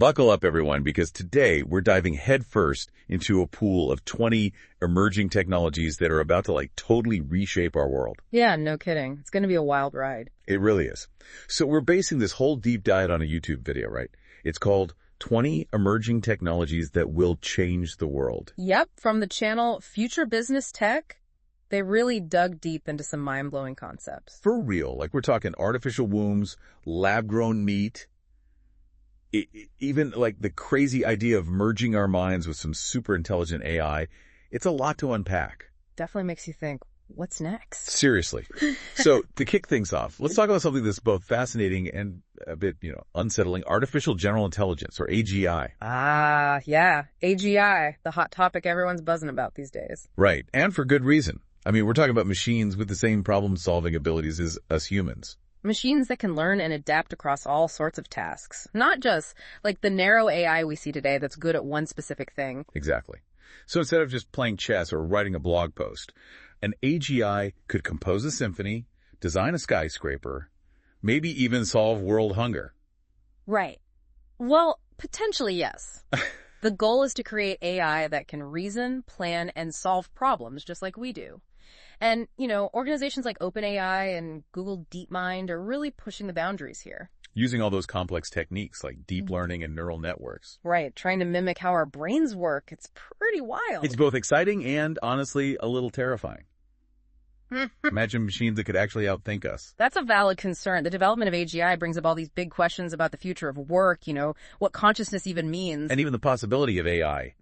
Buckle up, everyone, because today we're diving headfirst into a pool of 20 emerging technologies that are about to, totally reshape our world. Yeah, no kidding. It's going to be a wild ride. It really is. So we're basing this whole deep dive on a YouTube video, right? It's called 20 Emerging Technologies That Will Change the World. Yep, from the channel Future Business Tech. They really dug deep into some mind-blowing concepts. For real. We're talking artificial wombs, lab-grown meat, even the crazy idea of merging our minds with some super intelligent AI. It's a lot to unpack. Definitely makes you think, what's next? Seriously. So to kick things off, let's talk about something that's both fascinating and a bit, unsettling. Artificial general intelligence, or AGI. Ah, yeah. AGI, the hot topic everyone's buzzing about these days. Right. And for good reason. We're talking about machines with the same problem-solving abilities as us humans. Machines that can learn and adapt across all sorts of tasks. Not just the narrow AI we see today that's good at one specific thing. Exactly. So instead of just playing chess or writing a blog post, an AGI could compose a symphony, design a skyscraper, maybe even solve world hunger. Right. Well, potentially yes. The goal is to create AI that can reason, plan, and solve problems just like we do. And, organizations like OpenAI and Google DeepMind are really pushing the boundaries here. Using all those complex techniques like deep learning and neural networks. Right, trying to mimic how our brains work. It's pretty wild. It's both exciting and, honestly, a little terrifying. Imagine machines that could actually outthink us. That's a valid concern. The development of AGI brings up all these big questions about the future of work, what consciousness even means. And even the possibility of AI,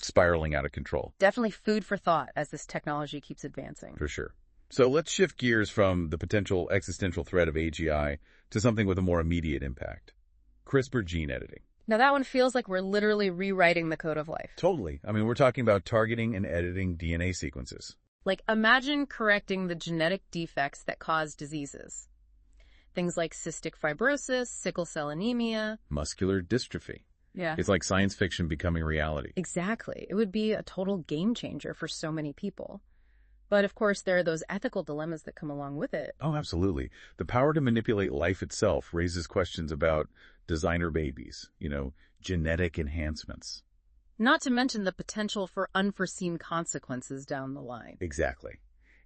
spiraling out of control. Definitely food for thought as this technology keeps advancing. For sure. So let's shift gears from the potential existential threat of AGI to something with a more immediate impact. CRISPR gene editing. Now that one feels like we're literally rewriting the code of life. Totally. We're talking about targeting and editing DNA sequences. Imagine correcting the genetic defects that cause diseases. Things like cystic fibrosis, sickle cell anemia. Muscular dystrophy. Yeah. It's like science fiction becoming reality. Exactly. It would be a total game changer for so many people. But of course, there are those ethical dilemmas that come along with it. Oh, absolutely. The power to manipulate life itself raises questions about designer babies, genetic enhancements. Not to mention the potential for unforeseen consequences down the line. Exactly.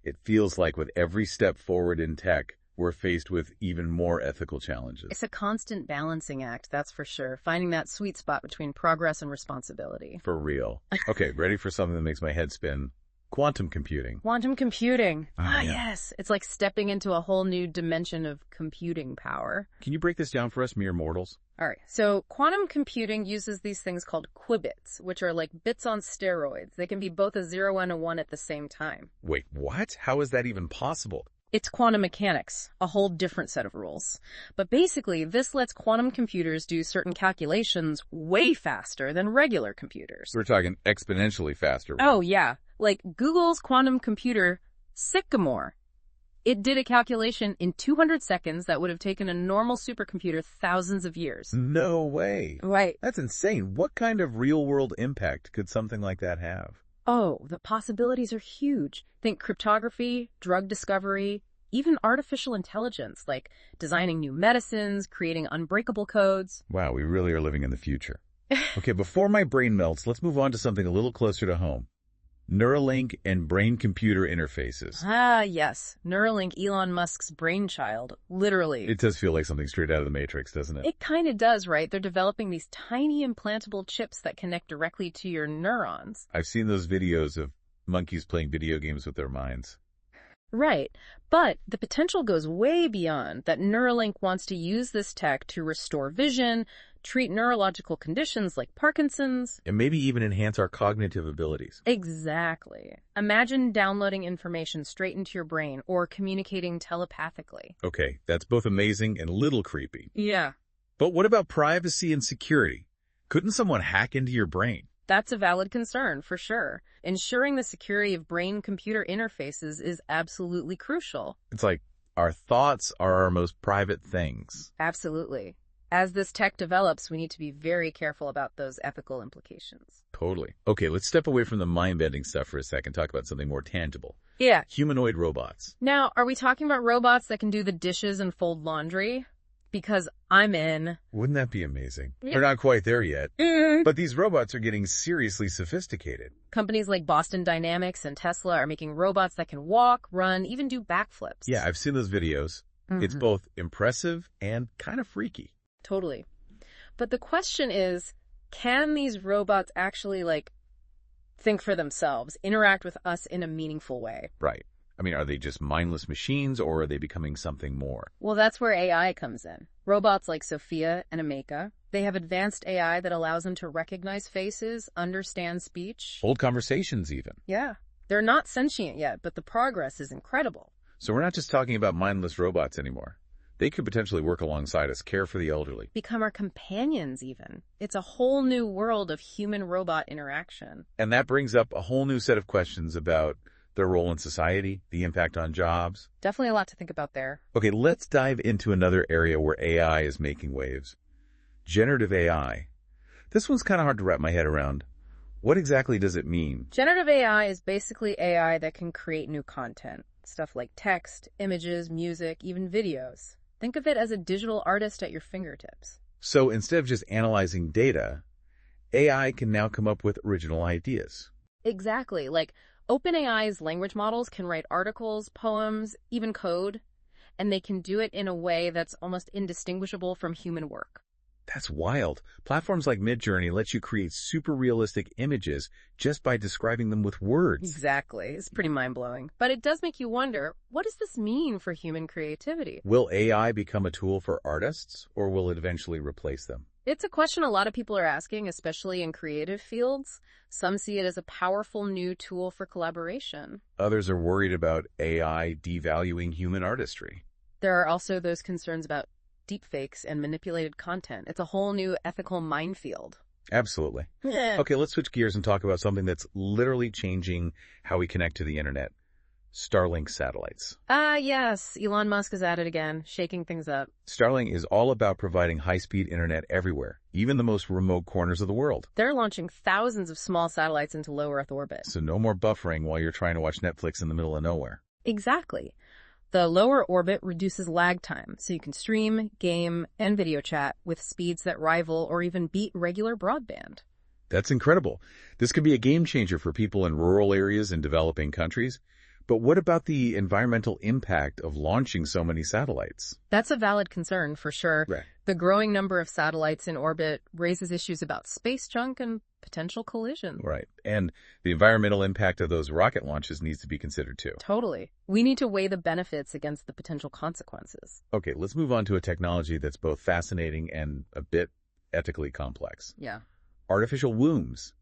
It feels like with every step forward in tech, we're faced with even more ethical challenges. It's a constant balancing act, that's for sure. Finding that sweet spot between progress and responsibility. For real. Okay, ready for something that makes my head spin? Quantum computing. Quantum computing. Yeah. Yes. It's like stepping into a whole new dimension of computing power. Can you break this down for us mere mortals? All right. So quantum computing uses these things called qubits, which are like bits on steroids. They can be both a 0 and a 1 at the same time. Wait, what? How is that even possible? It's quantum mechanics, a whole different set of rules. But basically, this lets quantum computers do certain calculations way faster than regular computers. We're talking exponentially faster. Oh, yeah. Like Google's quantum computer, Sycamore. It did a calculation in 200 seconds that would have taken a normal supercomputer thousands of years. No way. Right. That's insane. What kind of real-world impact could something like that have? Oh, the possibilities are huge. Think cryptography, drug discovery, even artificial intelligence, like designing new medicines, creating unbreakable codes. Wow, we really are living in the future. Okay, before my brain melts, let's move on to something a little closer to home. Neuralink and brain-computer interfaces. Ah, yes. Neuralink, Elon Musk's brainchild. Literally. It does feel like something straight out of the Matrix, doesn't it? It kind of does, right? They're developing these tiny implantable chips that connect directly to your neurons. I've seen those videos of monkeys playing video games with their minds. Right. But the potential goes way beyond that. Neuralink wants to use this tech to restore vision, treat neurological conditions like Parkinson's. And maybe even enhance our cognitive abilities. Exactly. Imagine downloading information straight into your brain or communicating telepathically. Okay, that's both amazing and a little creepy. Yeah. But what about privacy and security? Couldn't someone hack into your brain? That's a valid concern, for sure. Ensuring the security of brain-computer interfaces is absolutely crucial. It's like our thoughts are our most private things. Absolutely. As this tech develops, we need to be very careful about those ethical implications. Totally. Okay, let's step away from the mind-bending stuff for a second, talk about something more tangible. Yeah. Humanoid robots. Now, are we talking about robots that can do the dishes and fold laundry? because I'm in. Wouldn't that be amazing? Yeah. We're not quite there yet. But these robots are getting seriously sophisticated. Companies like Boston Dynamics and Tesla are making robots that can walk, run, even do backflips. Yeah, I've seen those videos. It's both impressive and kind of freaky. Totally. But the question is, can these robots actually, think for themselves, interact with us in a meaningful way? Right. I mean, are they just mindless machines, or are they becoming something more? Well, that's where AI comes in. Robots like Sophia and Ameka, they have advanced AI that allows them to recognize faces, understand speech. Hold conversations, even. Yeah. They're not sentient yet, but the progress is incredible. So we're not just talking about mindless robots anymore. They could potentially work alongside us, care for the elderly. Become our companions, even. It's a whole new world of human-robot interaction. And that brings up a whole new set of questions about their role in society, the impact on jobs. Definitely a lot to think about there. Okay, let's dive into another area where AI is making waves. Generative AI. This one's kind of hard to wrap my head around. What exactly does it mean? Generative AI is basically AI that can create new content. Stuff like text, images, music, even videos. Think of it as a digital artist at your fingertips. So instead of just analyzing data, AI can now come up with original ideas. Exactly. Like OpenAI's language models can write articles, poems, even code, and they can do it in a way that's almost indistinguishable from human work. That's wild. Platforms like Midjourney let you create super realistic images just by describing them with words. Exactly. It's pretty mind-blowing. But it does make you wonder, what does this mean for human creativity? Will AI become a tool for artists, or will it eventually replace them? It's a question a lot of people are asking, especially in creative fields. Some see it as a powerful new tool for collaboration. Others are worried about AI devaluing human artistry. There are also those concerns about deepfakes and manipulated content. It's a whole new ethical minefield. Absolutely. Okay, let's switch gears and talk about something that's literally changing how we connect to the internet. Starlink satellites. Yes. Elon Musk is at it again, shaking things up. Starlink is all about providing high-speed internet everywhere, even the most remote corners of the world. They're launching thousands of small satellites into low Earth orbit. So no more buffering while you're trying to watch Netflix in the middle of nowhere. Exactly. The lower orbit reduces lag time, so you can stream, game, and video chat with speeds that rival or even beat regular broadband. That's incredible. This could be a game changer for people in rural areas in developing countries. But what about the environmental impact of launching so many satellites? That's a valid concern, for sure. Right. The growing number of satellites in orbit raises issues about space junk and potential collision. Right. And the environmental impact of those rocket launches needs to be considered too. Totally. We need to weigh the benefits against the potential consequences. Okay, let's move on to a technology that's both fascinating and a bit ethically complex. Yeah. Artificial wombs.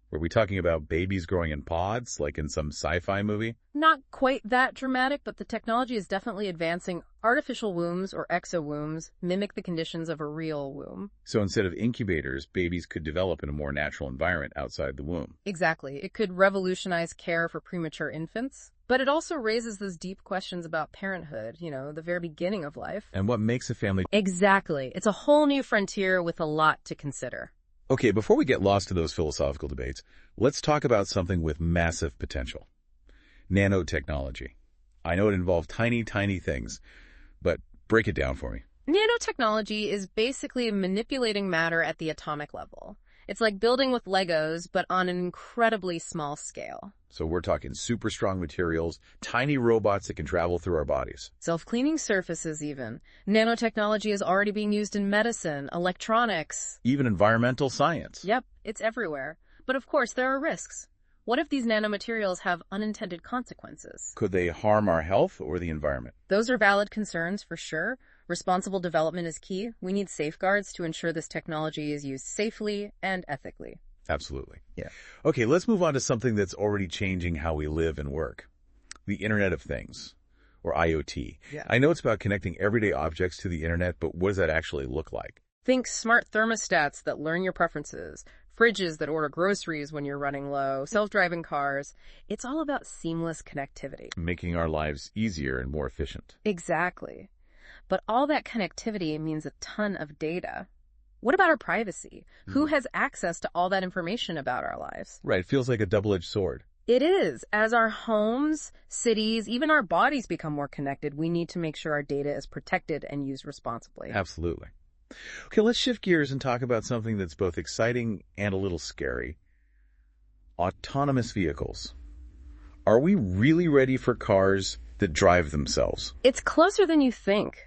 Were we talking about babies growing in pods, like in some sci-fi movie? Not quite that dramatic, but the technology is definitely advancing. Artificial wombs, or exowombs, mimic the conditions of a real womb. So instead of incubators, babies could develop in a more natural environment outside the womb. Exactly. It could revolutionize care for premature infants. But it also raises those deep questions about parenthood, the very beginning of life. And what makes a family... Exactly. It's a whole new frontier with a lot to consider. Okay, before we get lost in those philosophical debates, let's talk about something with massive potential. Nanotechnology. I know it involves tiny, tiny things, but break it down for me. Nanotechnology is basically manipulating matter at the atomic level. It's like building with Legos, but on an incredibly small scale. So we're talking super strong materials, tiny robots that can travel through our bodies. Self-cleaning surfaces even. Nanotechnology is already being used in medicine, electronics. Even environmental science. Yep, it's everywhere. But of course, there are risks. What if these nanomaterials have unintended consequences? Could they harm our health or the environment? Those are valid concerns for sure. Responsible development is key. We need safeguards to ensure this technology is used safely and ethically. Absolutely. Yeah. Okay, let's move on to something that's already changing how we live and work. The Internet of Things, or IoT. Yeah. I know it's about connecting everyday objects to the internet, but what does that actually look like? Think smart thermostats that learn your preferences, fridges that order groceries when you're running low, self-driving cars. It's all about seamless connectivity. Making our lives easier and more efficient. Exactly. But all that connectivity means a ton of data. What about our privacy? Who has access to all that information about our lives? Right, it feels like a double-edged sword. It is. As our homes, cities, even our bodies become more connected, we need to make sure our data is protected and used responsibly. Absolutely. Okay, let's shift gears and talk about something that's both exciting and a little scary. Autonomous vehicles. Are we really ready for cars that drive themselves? It's closer than you think.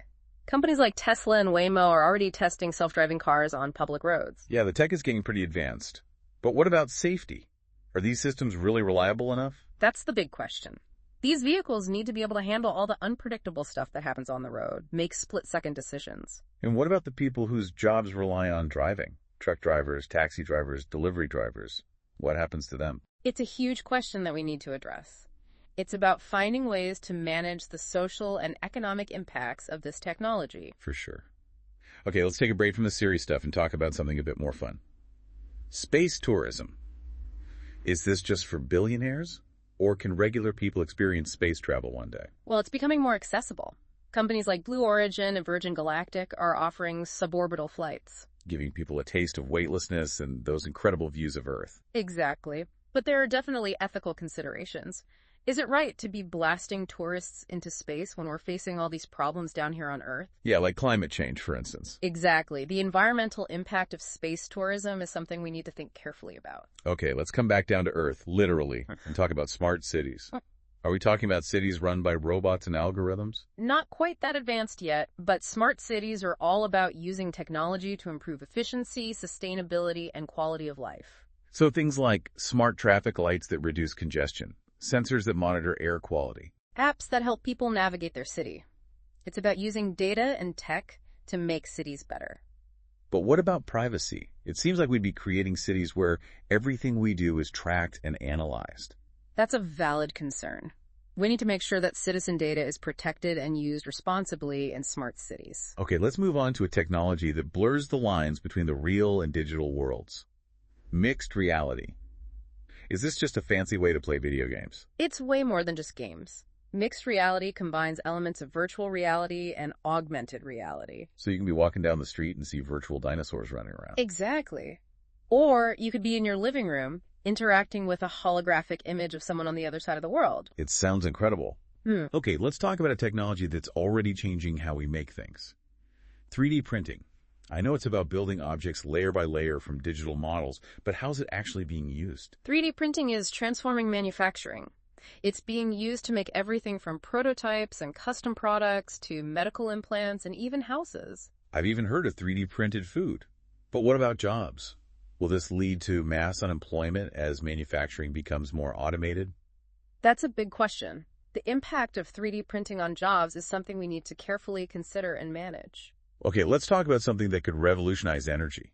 Companies like Tesla and Waymo are already testing self-driving cars on public roads. Yeah, the tech is getting pretty advanced. But what about safety? Are these systems really reliable enough? That's the big question. These vehicles need to be able to handle all the unpredictable stuff that happens on the road, make split-second decisions. And what about the people whose jobs rely on driving? Truck drivers, taxi drivers, delivery drivers. What happens to them? It's a huge question that we need to address. It's about finding ways to manage the social and economic impacts of this technology. For sure. Okay, let's take a break from the serious stuff and talk about something a bit more fun. Space tourism. Is this just for billionaires? Or can regular people experience space travel one day? Well, it's becoming more accessible. Companies like Blue Origin and Virgin Galactic are offering suborbital flights. Giving people a taste of weightlessness and those incredible views of Earth. Exactly. But there are definitely ethical considerations. Is it right to be blasting tourists into space when we're facing all these problems down here on Earth? Yeah, like climate change, for instance. Exactly. The environmental impact of space tourism is something we need to think carefully about. Okay, let's come back down to Earth, literally, and talk about smart cities. Are we talking about cities run by robots and algorithms? Not quite that advanced yet, but smart cities are all about using technology to improve efficiency, sustainability, and quality of life. So things like smart traffic lights that reduce congestion, sensors that monitor air quality. Apps that help people navigate their city. It's about using data and tech to make cities better. But what about privacy? It seems like we'd be creating cities where everything we do is tracked and analyzed. That's a valid concern. We need to make sure that citizen data is protected and used responsibly in smart cities. Okay, let's move on to a technology that blurs the lines between the real and digital worlds. Mixed reality. Is this just a fancy way to play video games? It's way more than just games. Mixed reality combines elements of virtual reality and augmented reality. So you can be walking down the street and see virtual dinosaurs running around. Exactly. Or you could be in your living room interacting with a holographic image of someone on the other side of the world. It sounds incredible. Okay, let's talk about a technology that's already changing how we make things. 3D printing. I know it's about building objects layer by layer from digital models, but how's it actually being used? 3D printing is transforming manufacturing. It's being used to make everything from prototypes and custom products to medical implants and even houses. I've even heard of 3D printed food. But what about jobs? Will this lead to mass unemployment as manufacturing becomes more automated? That's a big question. The impact of 3D printing on jobs is something we need to carefully consider and manage. Okay, let's talk about something that could revolutionize energy.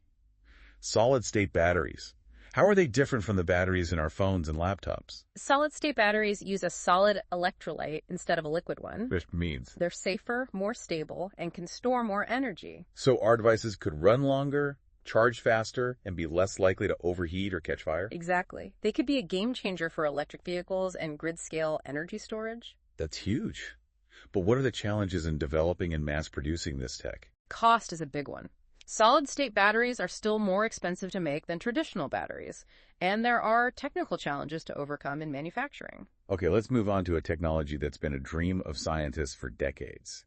Solid-state batteries. How are they different from the batteries in our phones and laptops? Solid-state batteries use a solid electrolyte instead of a liquid one. Which means? They're safer, more stable, and can store more energy. So our devices could run longer, charge faster, and be less likely to overheat or catch fire? Exactly. They could be a game changer for electric vehicles and grid-scale energy storage. That's huge. But what are the challenges in developing and mass-producing this tech? Cost is a big one. Solid-state batteries are still more expensive to make than traditional batteries, and there are technical challenges to overcome in manufacturing. Okay, let's move on to a technology that's been a dream of scientists for decades.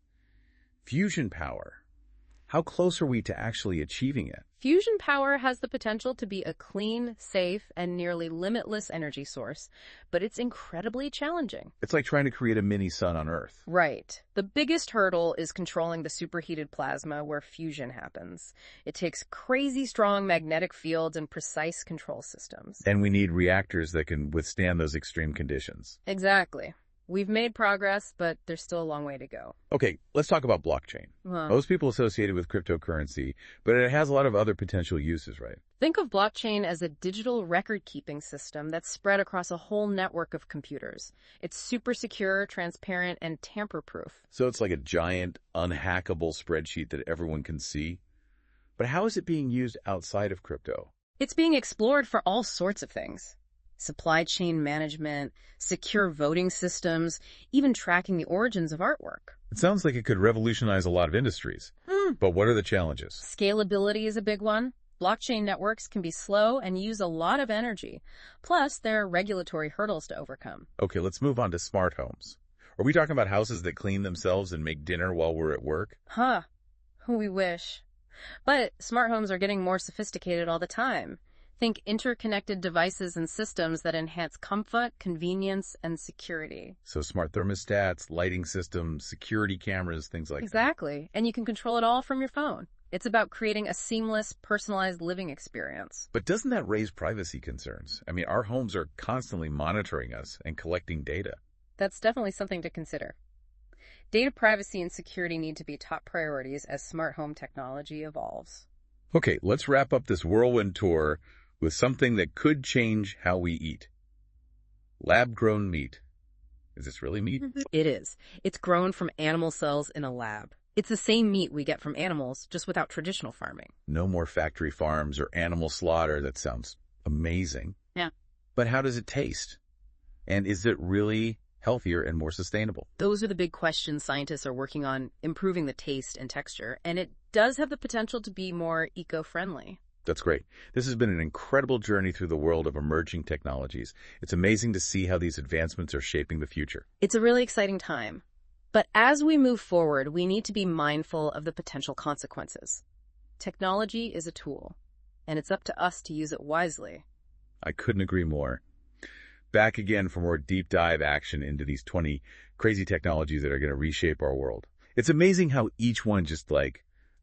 Fusion power. How close are we to actually achieving it? Fusion power has the potential to be a clean, safe, and nearly limitless energy source, but it's incredibly challenging. It's like trying to create a mini sun on Earth. Right. The biggest hurdle is controlling the superheated plasma where fusion happens. It takes crazy strong magnetic fields and precise control systems. And we need reactors that can withstand those extreme conditions. Exactly. We've made progress, but there's still a long way to go. Okay, let's talk about blockchain. Most people associate it with cryptocurrency, but it has a lot of other potential uses, right? Think of blockchain as a digital record-keeping system that's spread across a whole network of computers. It's super secure, transparent, and tamper-proof. So it's like a giant, unhackable spreadsheet that everyone can see. But how is it being used outside of crypto? It's being explored for all sorts of things. Supply chain management, secure voting systems, even tracking the origins of artwork. It sounds like it could revolutionize a lot of industries. But what are the challenges? Scalability is a big one. Blockchain networks can be slow and use a lot of energy. Plus, there are regulatory hurdles to overcome. Okay, let's move on to smart homes. Are we talking about houses that clean themselves and make dinner while we're at work? Huh. We wish. But smart homes are getting more sophisticated all the time. Think interconnected devices and systems that enhance comfort, convenience, and security. So smart thermostats, lighting systems, security cameras, things like that. Exactly. And you can control it all from your phone. It's about creating a seamless, personalized living experience. But doesn't that raise privacy concerns? I mean, our homes are constantly monitoring us and collecting data. That's definitely something to consider. Data privacy and security need to be top priorities as smart home technology evolves. Okay, let's wrap up this whirlwind tour with something that could change how we eat. Lab-grown meat. Is this really meat? It is. It's grown from animal cells in a lab. It's the same meat we get from animals, just without traditional farming. No more factory farms or animal slaughter. That sounds amazing. Yeah. But how does it taste? And is it really healthier and more sustainable? Those are the big questions scientists are working on, improving the taste and texture, and it does have the potential to be more eco-friendly. That's great. This has been an incredible journey through the world of emerging technologies. It's amazing to see how these advancements are shaping the future. It's a really exciting time. But as we move forward, we need to be mindful of the potential consequences. Technology is a tool, and it's up to us to use it wisely. I couldn't agree more. Back again for more deep dive action into these 20 crazy technologies that are going to reshape our world. It's amazing how each one just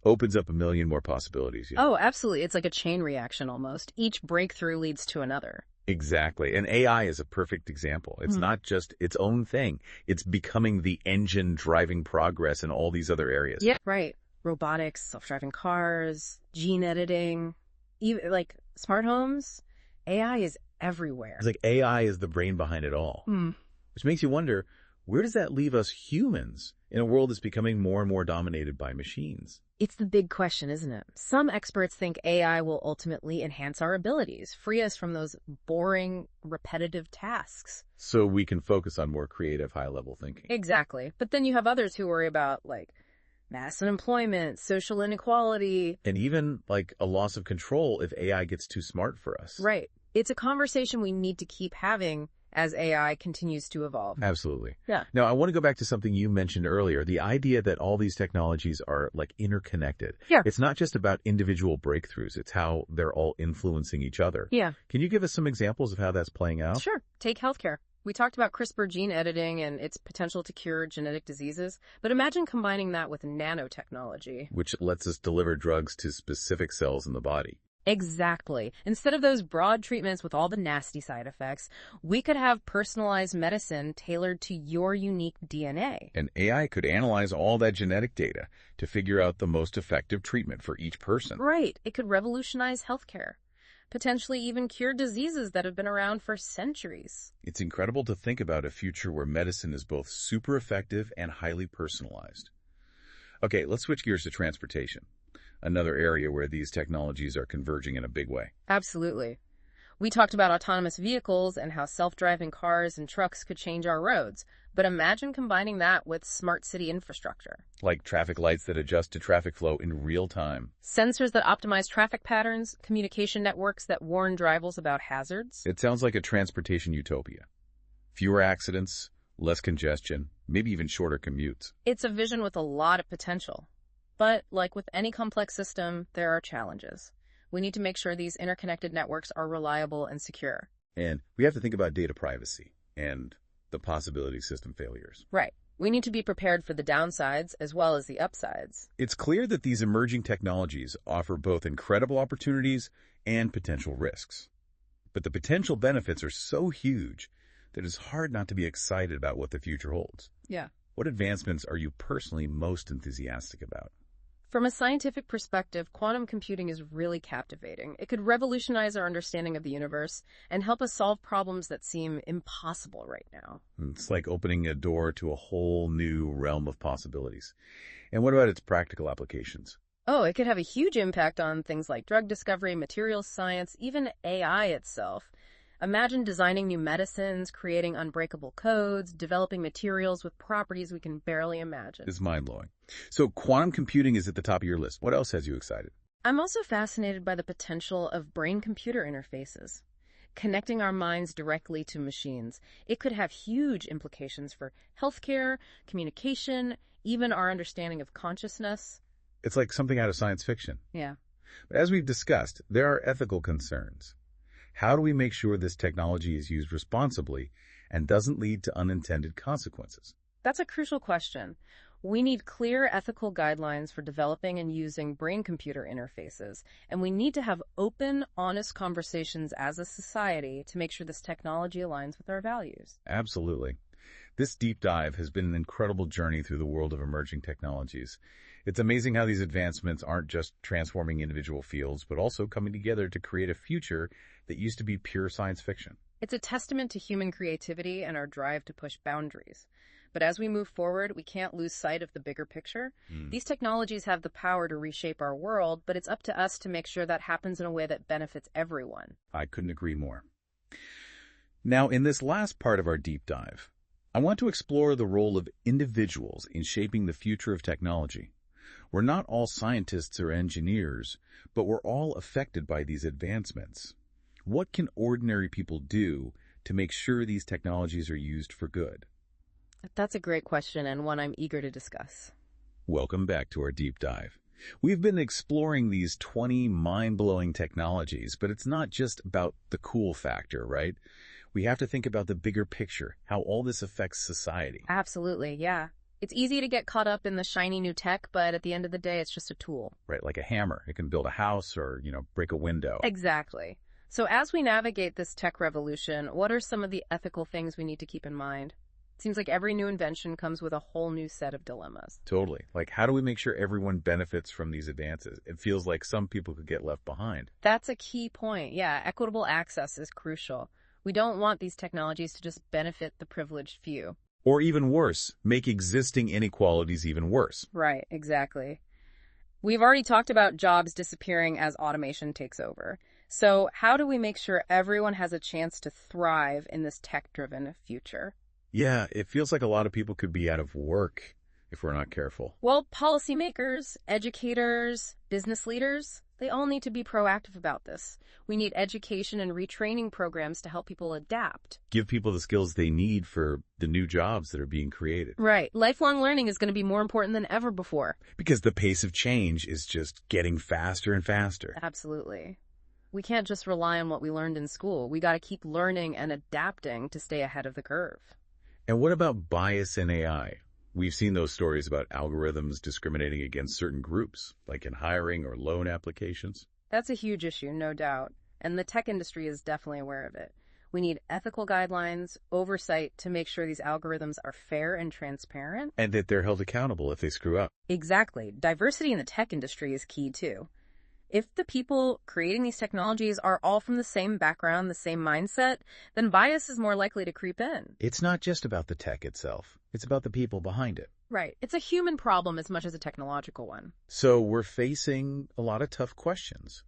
opens up a million more possibilities. Oh, absolutely. It's like a chain reaction almost. Each breakthrough leads to another. Exactly. And AI is a perfect example. It's not just its own thing. It's becoming the engine driving progress in all these other areas. Yeah, right. Robotics, self-driving cars, gene editing, even like smart homes. AI is everywhere. It's like AI is the brain behind it all. Which makes you wonder, where does that leave us humans in a world that's becoming more and more dominated by machines? It's the big question, isn't it? Some experts think AI will ultimately enhance our abilities, free us from those boring, repetitive tasks. So we can focus on more creative, high-level thinking. Exactly. But then you have others who worry about, mass unemployment, social inequality. And even, a loss of control if AI gets too smart for us. Right. It's a conversation we need to keep having as AI continues to evolve. Absolutely. Yeah. Now, I want to go back to something you mentioned earlier, the idea that all these technologies are interconnected. Yeah. It's not just about individual breakthroughs. It's how they're all influencing each other. Yeah. Can you give us some examples of how that's playing out? Sure. Take healthcare. We talked about CRISPR gene editing and its potential to cure genetic diseases, but imagine combining that with nanotechnology. Which lets us deliver drugs to specific cells in the body. Exactly. Instead of those broad treatments with all the nasty side effects, we could have personalized medicine tailored to your unique DNA. And AI could analyze all that genetic data to figure out the most effective treatment for each person. Right. It could revolutionize healthcare, potentially even cure diseases that have been around for centuries. It's incredible to think about a future where medicine is both super effective and highly personalized. Okay, let's switch gears to transportation. Another area where these technologies are converging in a big way. Absolutely. We talked about autonomous vehicles and how self-driving cars and trucks could change our roads, but imagine combining that with smart city infrastructure. Like traffic lights that adjust to traffic flow in real time. Sensors that optimize traffic patterns, communication networks that warn drivers about hazards. It sounds like a transportation utopia. Fewer accidents, less congestion, maybe even shorter commutes. It's a vision with a lot of potential. But like with any complex system, there are challenges. We need to make sure these interconnected networks are reliable and secure. And we have to think about data privacy and the possibility of system failures. Right. We need to be prepared for the downsides as well as the upsides. It's clear that these emerging technologies offer both incredible opportunities and potential risks. But the potential benefits are so huge that it's hard not to be excited about what the future holds. Yeah. What advancements are you personally most enthusiastic about? From a scientific perspective, quantum computing is really captivating. It could revolutionize our understanding of the universe and help us solve problems that seem impossible right now. It's like opening a door to a whole new realm of possibilities. And what about its practical applications? Oh, it could have a huge impact on things like drug discovery, materials science, even AI itself. Imagine designing new medicines, creating unbreakable codes, developing materials with properties we can barely imagine. It's mind-blowing. So quantum computing is at the top of your list. What else has you excited? I'm also fascinated by the potential of brain-computer interfaces. Connecting our minds directly to machines. It could have huge implications for healthcare, communication, even our understanding of consciousness. It's like something out of science fiction. Yeah. But as we've discussed, there are ethical concerns. How do we make sure this technology is used responsibly and doesn't lead to unintended consequences? That's a crucial question. We need clear ethical guidelines for developing and using brain-computer interfaces, and we need to have open, honest conversations as a society to make sure this technology aligns with our values. Absolutely. This deep dive has been an incredible journey through the world of emerging technologies. It's amazing how these advancements aren't just transforming individual fields, but also coming together to create a future that used to be pure science fiction. It's a testament to human creativity and our drive to push boundaries. But as we move forward, we can't lose sight of the bigger picture. These technologies have the power to reshape our world, but it's up to us to make sure that happens in a way that benefits everyone. I couldn't agree more. Now, in this last part of our deep dive, I want to explore the role of individuals in shaping the future of technology. We're not all scientists or engineers, but we're all affected by these advancements. What can ordinary people do to make sure these technologies are used for good? That's a great question and one I'm eager to discuss. Welcome back to our deep dive. We've been exploring these 20 mind-blowing technologies, but it's not just about the cool factor, right? We have to think about the bigger picture, how all this affects society. Absolutely, yeah. It's easy to get caught up in the shiny new tech, but at the end of the day, it's just a tool. Right, like a hammer. It can build a house or, break a window. Exactly. So as we navigate this tech revolution, what are some of the ethical things we need to keep in mind? It seems like every new invention comes with a whole new set of dilemmas. Totally. Like, how do we make sure everyone benefits from these advances? It feels like some people could get left behind. That's a key point. Yeah, equitable access is crucial. We don't want these technologies to just benefit the privileged few. Or even worse, make existing inequalities even worse. Right, exactly. We've already talked about jobs disappearing as automation takes over. So how do we make sure everyone has a chance to thrive in this tech-driven future? Yeah, it feels like a lot of people could be out of work if we're not careful. Well, policymakers, educators, business leaders, they all need to be proactive about this. We need education and retraining programs to help people adapt. Give people the skills they need for the new jobs that are being created. Right. Lifelong learning is going to be more important than ever before. Because the pace of change is just getting faster and faster. Absolutely. We can't just rely on what we learned in school. We got to keep learning and adapting to stay ahead of the curve. And what about bias in AI? We've seen those stories about algorithms discriminating against certain groups, like in hiring or loan applications. That's a huge issue, no doubt. And the tech industry is definitely aware of it. We need ethical guidelines, oversight to make sure these algorithms are fair and transparent. And that they're held accountable if they screw up. Exactly. Diversity in the tech industry is key, too. If the people creating these technologies are all from the same background, the same mindset, then bias is more likely to creep in. It's not just about the tech itself. It's about the people behind it. Right. It's a human problem as much as a technological one. So we're facing a lot of tough questions.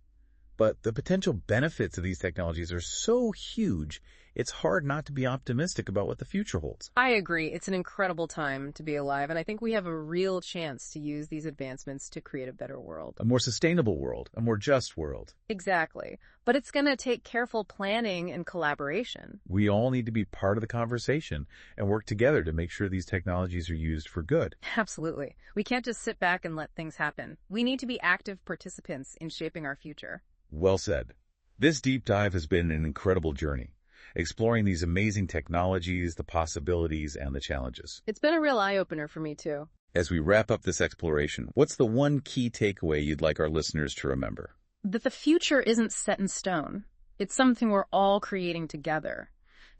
But the potential benefits of these technologies are so huge, it's hard not to be optimistic about what the future holds. I agree. It's an incredible time to be alive, and I think we have a real chance to use these advancements to create a better world. A more sustainable world, a more just world. Exactly. But it's going to take careful planning and collaboration. We all need to be part of the conversation and work together to make sure these technologies are used for good. Absolutely. We can't just sit back and let things happen. We need to be active participants in shaping our future. Well said. This deep dive has been an incredible journey, exploring these amazing technologies, the possibilities, and the challenges. It's been a real eye-opener for me, too. As we wrap up this exploration, what's the one key takeaway you'd like our listeners to remember? That the future isn't set in stone. It's something we're all creating together,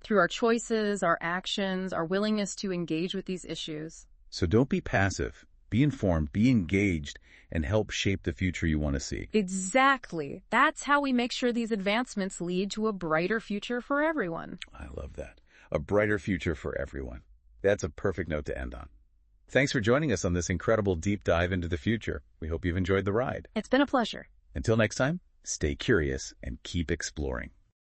through our choices, our actions, our willingness to engage with these issues. So don't be passive. Be informed, be engaged, and help shape the future you want to see. Exactly. That's how we make sure these advancements lead to a brighter future for everyone. I love that. A brighter future for everyone. That's a perfect note to end on. Thanks for joining us on this incredible deep dive into the future. We hope you've enjoyed the ride. It's been a pleasure. Until next time, stay curious and keep exploring.